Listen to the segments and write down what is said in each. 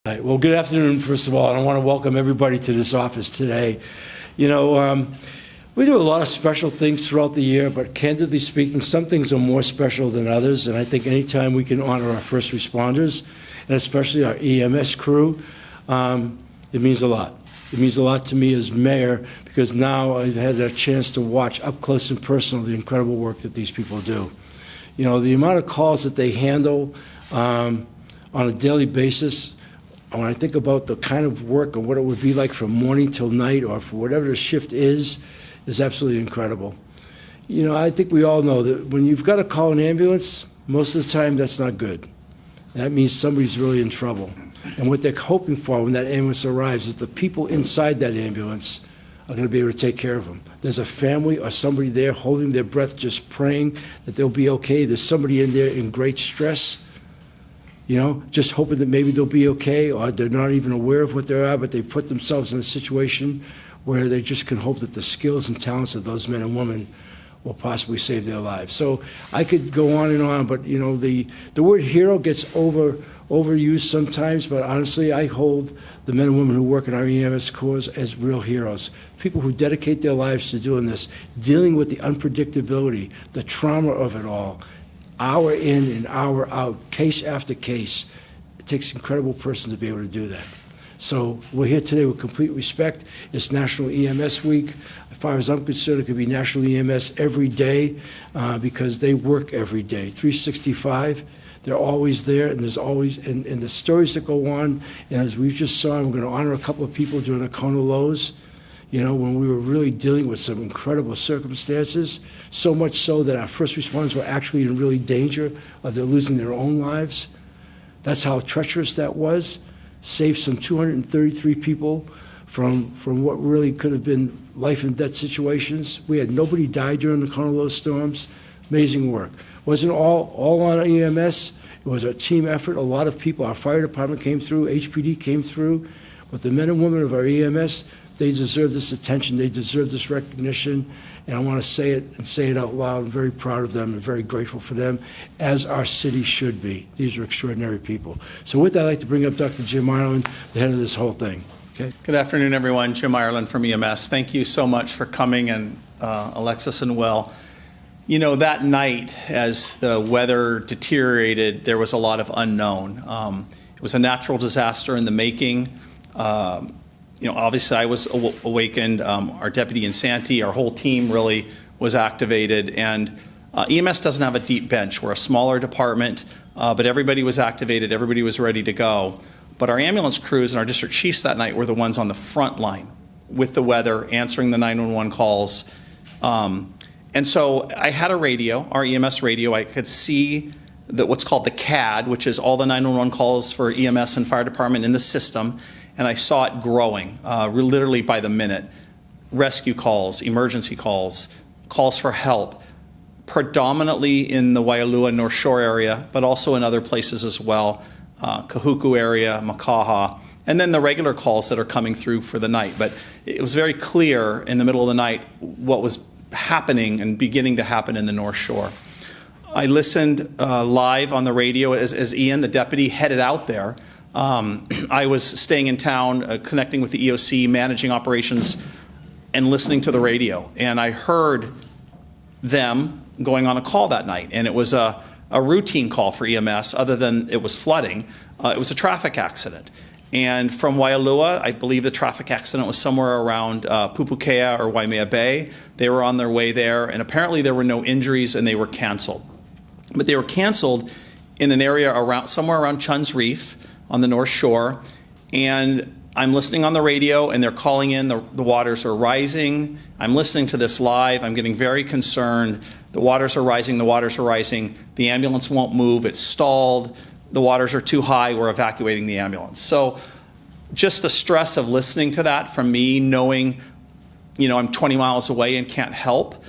All right. Well, good afternoon, first of all, and I want to welcome everybody to this office today. You know, we do a lot of special things throughout the year, but candidly speaking, some things are more special than others, and I think anytime we can honor our first responders, and especially our EMS crew, it means a lot. It means a lot to me as mayor, because now I've had a chance to watch up close and personal the incredible work that these people do. You know, the amount of calls that they handle on a daily basis, when I think about the kind of work and what it would be like from morning till night or for whatever the shift is absolutely incredible. You know, I think we all know that when you've got to call an ambulance, most of the time that's not good. And that means somebody's really in trouble. And what they're hoping for when that ambulance arrives is the people inside that ambulance are going to be able to take care of them. There's a family or somebody there holding their breath, just praying that they'll be okay. There's somebody in there in great stress, you know, just hoping that maybe they'll be okay, or they're not even aware of what they are, but they've put themselves in a situation where they just can hope that the skills and talents of those men and women will possibly save their lives. So I could go on and on, but, you know, the word hero gets overused sometimes, but honestly, I hold the men and women who work in our EMS corps as real heroes, people who dedicate their lives to doing this, dealing with the unpredictability, the trauma of it all, hour in and hour out, case after case. It takes an incredible person to be able to do that. So we're here today with complete respect. It's National EMS Week. As far as I'm concerned, it could be National EMS every day because they work every day, 365. They're always there, and there's always, and the stories that go on, and as we just saw, we're going to honor a couple of people during the Kona Lows, you know, when we were really dealing with some incredible circumstances, so much so that our first responders were actually in really danger of their losing their own lives. That's how treacherous that was. Saved some 233 people from what really could have been life and death situations. We had nobody die during the Kona Low storms. Amazing work. Wasn't all on EMS. It was a team effort. A lot of people, our fire department came through, HPD came through, but the men and women of our EMS, they deserve this attention. They deserve this recognition, and I want to say it and say it out loud. I'm very proud of them and very grateful for them, as our city should be. These are extraordinary people. So with that, I'd like to bring up Dr. Jim Ireland, the head of this whole thing. Okay. Good afternoon, everyone. Jim Ireland from EMS. Thank you so much for coming, and Alexis and Will. You know, that night, as the weather deteriorated, there was a lot of unknown. It was a natural disaster in the making. You know, obviously I was awakened, our Deputy Insanti, our whole team really was activated, and EMS doesn't have a deep bench. We're a smaller department, but everybody was activated, everybody was ready to go. But our ambulance crews and our district chiefs that night were the ones on the front line with the weather, answering the 911 calls. And so I had a radio, our EMS radio. I could see what's called the CAD, which is all the 911 calls for EMS and fire department in the system. And I saw it growing, literally by the minute. Rescue calls, emergency calls, calls for help, predominantly in the Waialua North Shore area, but also in other places as well, Kahuku area, Makaha, and then the regular calls that are coming through for the night. But it was very clear in the middle of the night what was happening and beginning to happen in the North Shore. I listened live on the radio as Ian, the deputy, headed out there. I was staying in town, connecting with the EOC, managing operations, and listening to the radio. And I heard them going on a call that night. And it was a routine call for EMS, other than it was flooding. It was a traffic accident. And from Waialua, I believe the traffic accident was somewhere around Pupukea or Waimea Bay. They were on their way there, and apparently there were no injuries, and they were canceled. But they were canceled in an area somewhere around Chun's Reef, on the North Shore, and I'm listening on the radio, and they're calling in, the waters are rising. I'm listening to this live. I'm getting very concerned. The waters are rising, the waters are rising. The ambulance won't move, it's stalled. The waters are too high, we're evacuating the ambulance. So just the stress of listening to that from me, knowing, you know, I'm 20 miles away and can't help.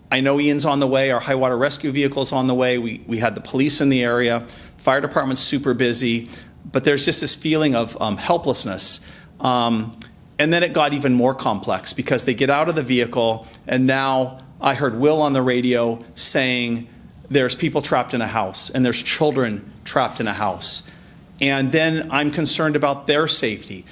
I know Ian's on the way, our high water rescue vehicle's on the way. We had the police in the area. Fire department's super busy. But there's just this feeling of helplessness. And then it got even more complex because they get out of the vehicle, and now I heard Will on the radio saying there's people trapped in a house and there's children trapped in a house. And then I'm concerned about their safety.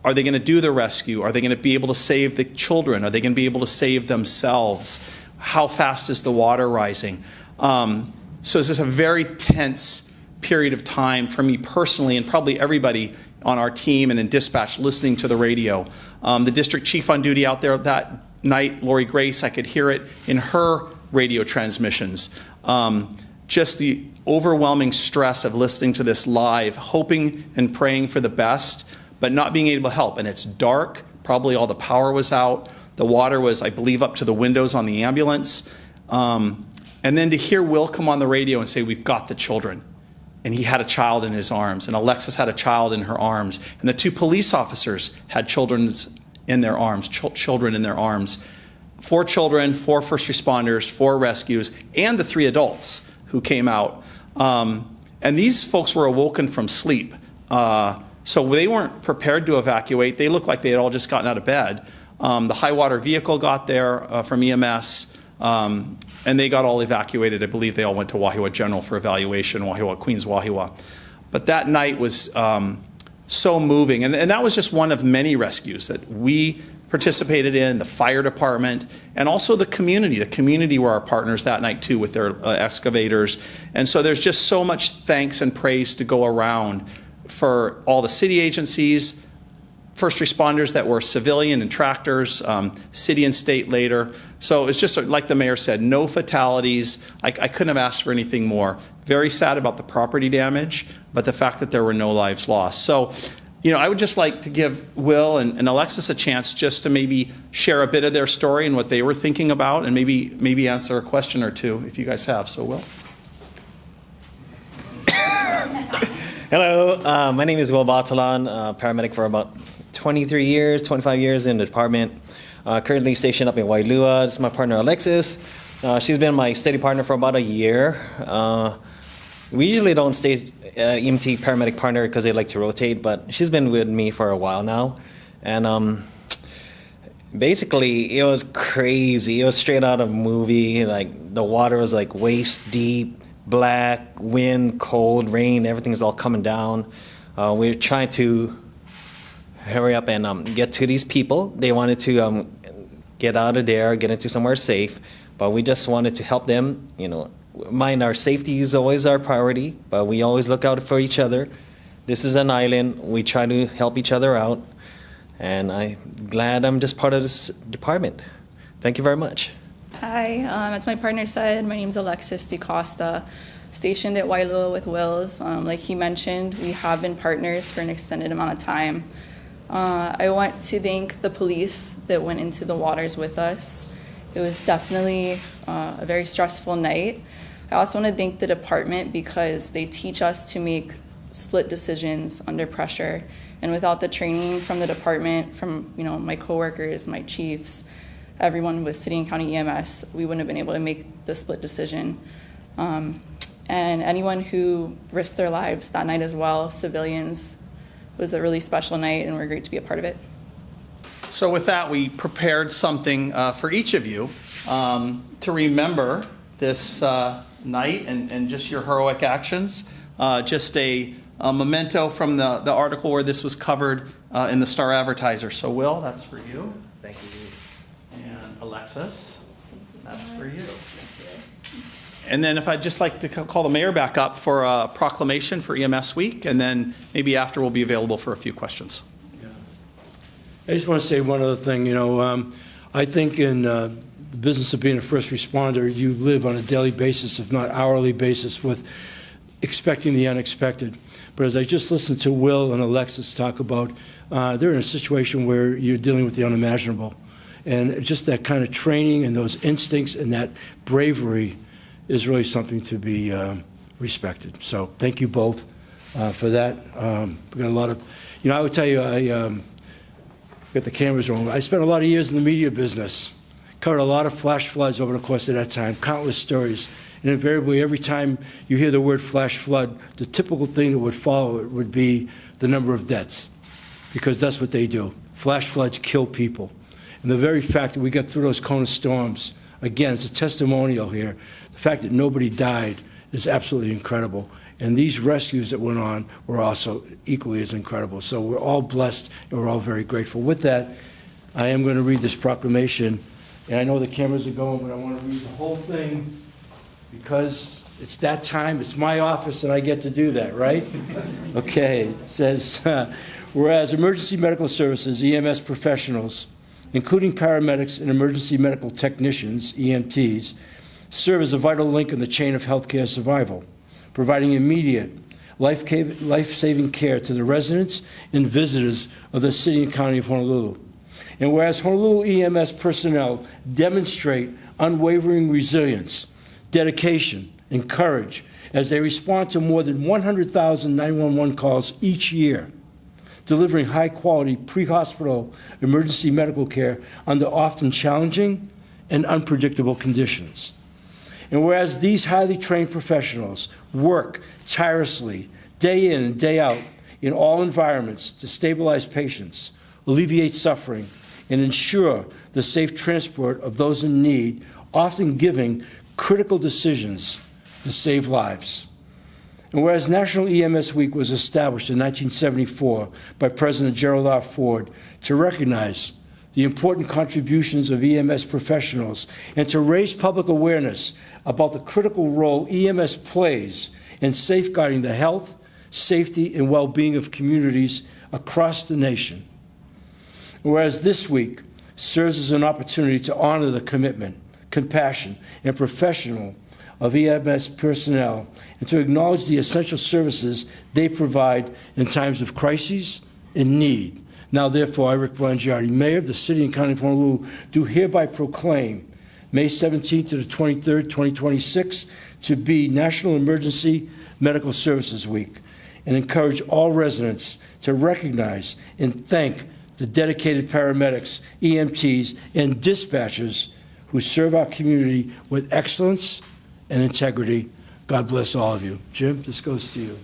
Are they going to do the rescue? Are they going to be able to save the children? Are they going to be able to save themselves? How fast is the water rising? So this is a very tense period of time for me personally, and probably everybody on our team and in dispatch listening to the radio. The district chief on duty out there that night, Lori Grace, I could hear it in her radio transmissions. Just the overwhelming stress of listening to this live, hoping and praying for the best, but not being able to help. And it's dark, probably all the power was out. The water was, I believe, up to the windows on the ambulance. And then to hear Will come on the radio and say, we've got the children. And he had a child in his arms, and Alexis had a child in her arms, and the 2 police officers had children in their arms, children in their arms. 4 children, 4 first responders, 4 rescues, and the 3 adults who came out. And these folks were awoken from sleep. So they weren't prepared to evacuate. They looked like they had all just gotten out of bed. The high water vehicle got there from EMS, and they got all evacuated. I believe they all went to Wahiawa General for evaluation, Queens Wahiawa. But that night was so moving. And that was just one of many rescues that we participated in, the fire department, and also the community. The community were our partners that night too with their excavators. And so there's just so much thanks and praise to go around for all the city agencies, first responders that were civilian and tractors, city and state later. So it's just like the mayor said, no fatalities. I couldn't have asked for anything more. Very sad about the property damage, but the fact that there were no lives lost. So, you know, I would just like to give Will and Alexis a chance just to maybe share a bit of their story and what they were thinking about, and maybe answer a question or two if you guys have. So, Will. Hello, my name is Will Batalon, paramedic for about 23 years, 25 years in the department. Currently stationed up in Wailua. This is my partner Alexis. She's been my steady partner for about a year. We usually don't stay EMT paramedic partner because they like to rotate, but she's been with me for a while now. And basically, it was crazy. It was straight out of a movie. Like, the water was like waist deep, black, wind, cold, rain, everything's all coming down. We're trying to hurry up and get to these people. They wanted to get out of there, get into somewhere safe, but we just wanted to help them. You know, mind our safety is always our priority, but we always look out for each other. This is an island. We try to help each other out, and I'm glad I'm just part of this department. Thank you very much. Hi, as my partner said, my name's Alexis de Costa, stationed at Wailua with Wills. Like he mentioned, we have been partners for an extended amount of time. I want to thank the police that went into the waters with us. It was definitely a very stressful night. I also want to thank the department because they teach us to make split decisions under pressure. And without the training from the department, from my coworkers, my chiefs, everyone with City and County EMS, we wouldn't have been able to make the split decision. And anyone who risked their lives that night as well, civilians, it was a really special night, and we're great to be a part of it. So with that, we prepared something for each of you to remember this night and just your heroic actions. Just a memento from the article where this was covered in the Star Advertiser. So Will, that's for you. Thank you. And Alexis, that's for you. And then if I'd just like to call the mayor back up for a proclamation for EMS Week, and then maybe after we'll be available for a few questions. Yeah. I just want to say one other thing. I think in the business of being a first responder, you live on a daily basis, if not hourly basis, with expecting the unexpected. But as I just listened to Will and Alexis talk about, they're in a situation where you're dealing with the unimaginable. And just that kind of training and those instincts and that bravery is really something to be respected. So thank you both for that. We got a lot of, I would tell you, I got the cameras rolling. I spent a lot of years in the media business, covered a lot of flash floods over the course of that time, countless stories. And invariably, every time you hear the word flash flood, the typical thing that would follow it would be the number of deaths, because that's what they do. Flash floods kill people. And the very fact that we got through those Kona storms, again, it's a testimonial here. The fact that nobody died is absolutely incredible. And these rescues that went on were also equally as incredible. So we're all blessed and we're all very grateful. With that, I am going to read this proclamation. And I know the cameras are going, but I want to read the whole thing because it's that time. It's my office and I get to do that, right? Okay. It says, whereas emergency medical services, EMS professionals, including paramedics and emergency medical technicians, EMTs, serve as a vital link in the chain of healthcare survival, providing immediate, life-saving care to the residents and visitors of the city and county of Honolulu. And whereas Honolulu EMS personnel demonstrate unwavering resilience, dedication, and courage as they respond to more than 100,000 911 calls each year, delivering high-quality pre-hospital emergency medical care under often challenging and unpredictable conditions. And whereas these highly trained professionals work tirelessly, day in and day out, in all environments to stabilize patients, alleviate suffering, and ensure the safe transport of those in need, often giving critical decisions to save lives. And whereas National EMS Week was established in 1974 by President Gerald R. Ford to recognize the important contributions of EMS professionals and to raise public awareness about the critical role EMS plays in safeguarding the health, safety, and well-being of communities across the nation. Whereas this week serves as an opportunity to honor the commitment, compassion, and professional of EMS personnel and to acknowledge the essential services they provide in times of crises and need. Now, therefore, I, Rick Blangiardi, Mayor of the City and County of Honolulu, do hereby proclaim May 17th to the 23rd, 2026, to be National Emergency Medical Services Week, and encourage all residents to recognize and thank the dedicated paramedics, EMTs, and dispatchers who serve our community with excellence and integrity. God bless all of you. Jim, this goes to you.